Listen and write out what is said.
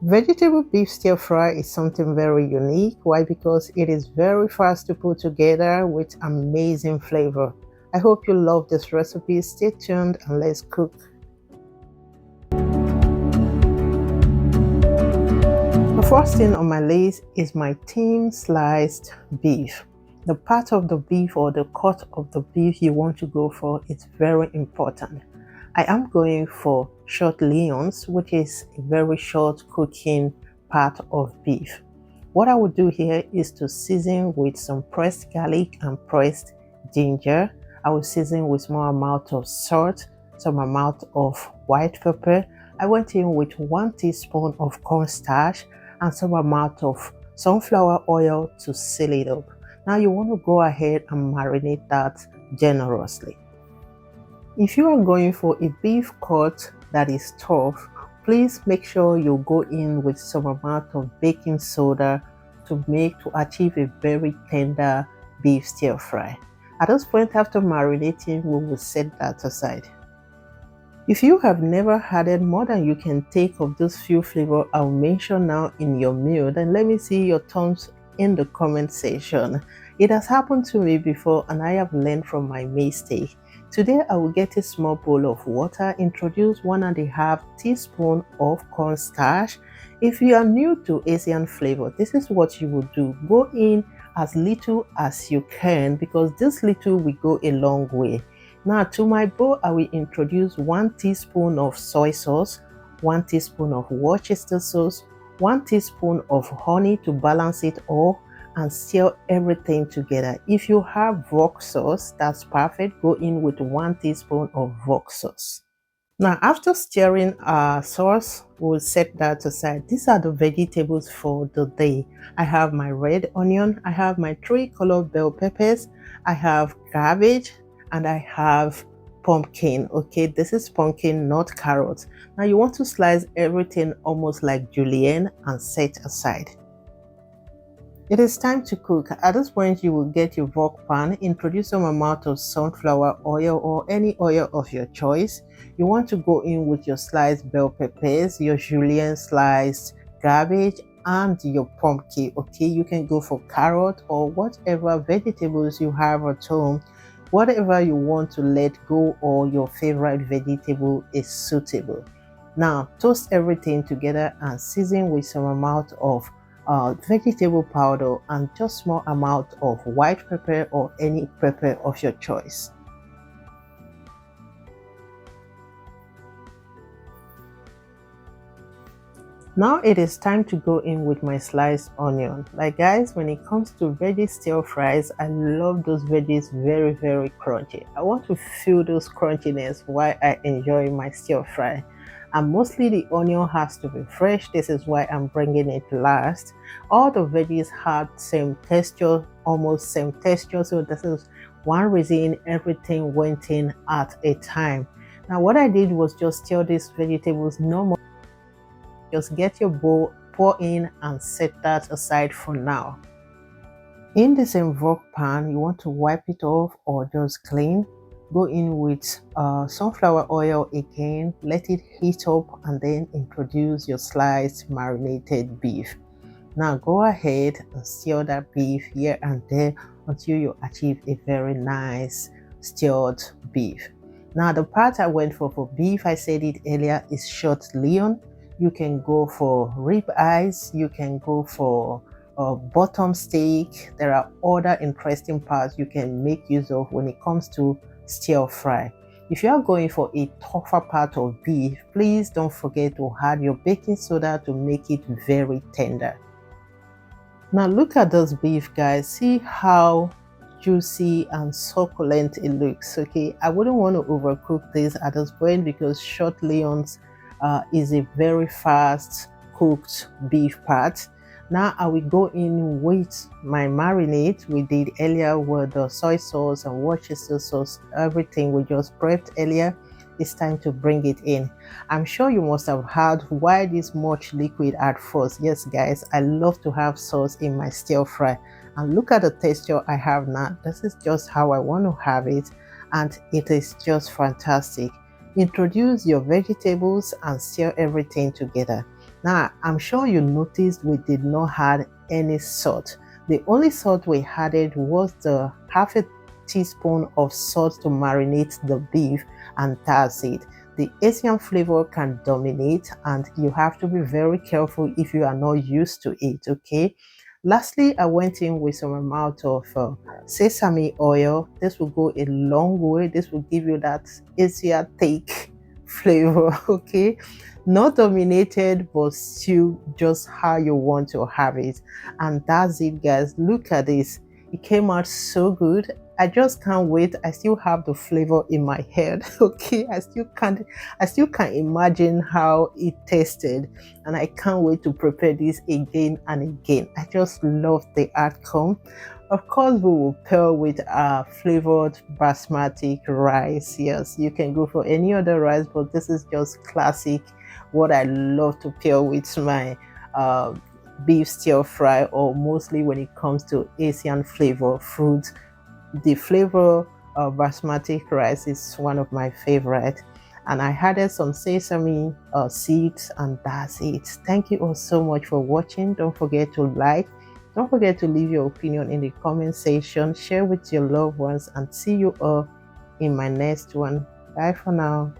Vegetable beef stir fry is something very unique. Why? Because it is very fast to put together with amazing flavor. I hope you love this recipe. Stay tuned and let's cook. The first thing on my list is my thin sliced beef. The part of the beef or the cut of the beef you want to go for is very important. I am going for short loins, which is a very short cooking part of beef. What I will do here is to season with some pressed garlic and pressed ginger. I will season with small amount of salt, some amount of white pepper. I went in with 1 teaspoon of cornstarch and some amount of sunflower oil to seal it up. Now you want to go ahead and marinate that generously. If you are going for a beef cut that is tough, please make sure you go in with some amount of baking soda to achieve a very tender beef stir fry. At this point, after marinating, we will set that aside. If you have never added more than you can take of those few flavors I'll mention now in your meal, then let me see your thumbs in the comment section. It has happened to me before and I have learned from my mistake. Today I will get a small bowl of water, introduce 1.5 teaspoon of cornstarch. If you are new to Asian flavor, this is what you will do. Go in as little as you can because this little will go a long way. Now to my bowl, I will introduce 1 teaspoon of soy sauce, 1 teaspoon of Worcester sauce, 1 teaspoon of honey to balance it all, and stir everything together. If you have rock sauce, that's perfect. Go in with 1 teaspoon of rock sauce. Now after stirring our sauce, we'll set that aside. These are the vegetables for the day. I have my red onion, I have my 3 colored bell peppers, I have cabbage, and I have pumpkin. Okay, this is pumpkin, not carrots. Now you want to slice everything almost like julienne and set aside. It is time to cook. At this point, you will get your wok pan, introduce some amount of sunflower oil or any oil of your choice. You want to go in with your sliced bell peppers, your julienne sliced cabbage, and your pumpkin. Okay, you can go for carrot or whatever vegetables you have at home. Whatever you want to let go or your favorite vegetable is suitable. Now toast everything together and season with some amount of vegetable powder and just small amount of white pepper or any pepper of your choice. Now it is time to go in with my sliced onion. Like guys, when it comes to veggie stir fries, I love those veggies very crunchy. I want to feel those crunchiness while I enjoy my stir fry. And mostly the onion has to be fresh. This is why I'm bringing it last. All the veggies had same texture, almost same texture. So this is one reason everything went in at a time. Now what I did was just stir these vegetables normal. Just get your bowl, pour in and set that aside for now. In the same wok pan, you want to wipe it off or just clean. Go in with sunflower oil again, let it heat up and then introduce your sliced marinated beef. Now go ahead and stir that beef here and there until you achieve a very nice stirred beef. Now the part I went for beef, I said it earlier, is short loin. You can go for rib eyes, you can go for bottom steak. There are other interesting parts you can make use of when it comes to stir fry. If you are going for a tougher part of beef, please don't forget to add your baking soda to make it very tender. Now look at this beef, guys. See how juicy and succulent it looks. Okay, I wouldn't want to overcook this at this point because short loins is a very fast cooked beef part. Now I will go in with my marinade we did earlier with the soy sauce and Worcester sauce, everything we just prepped earlier. It's time to bring it in. I'm sure you must have heard why this much liquid at first. Yes guys, I love to have sauce in my stir fry, and look at the texture I have now. This is just how I want to have it, and it is just fantastic. Introduce your vegetables and stir everything together. Now, I'm sure you noticed we did not add any salt. The only salt we added was the half a teaspoon of salt to marinate the beef, and that's it. The Asian flavor can dominate, and you have to be very careful if you are not used to it, okay? Lastly, I went in with some amount of sesame oil. This will go a long way. This will give you that Asian thick flavor, okay? Not dominated, but still just how you want to have it. And that's it, guys. Look at this. It came out so good. I just can't wait. I still have the flavor in my head. Okay, I still can't imagine how it tasted, and I can't wait to prepare this again and again. I just love the outcome. Of course, we will pair with our flavored basmati rice. Yes, you can go for any other rice, but this is just classic. What I love to pair with my beef stir fry, or mostly when it comes to Asian flavor food, the flavor of basmati rice is one of my favorite. And I added some sesame seeds, and that's it. Thank you all so much for watching. Don't forget to like, don't forget to leave your opinion in the comment section, share with your loved ones, and see you all in my next one. Bye for now.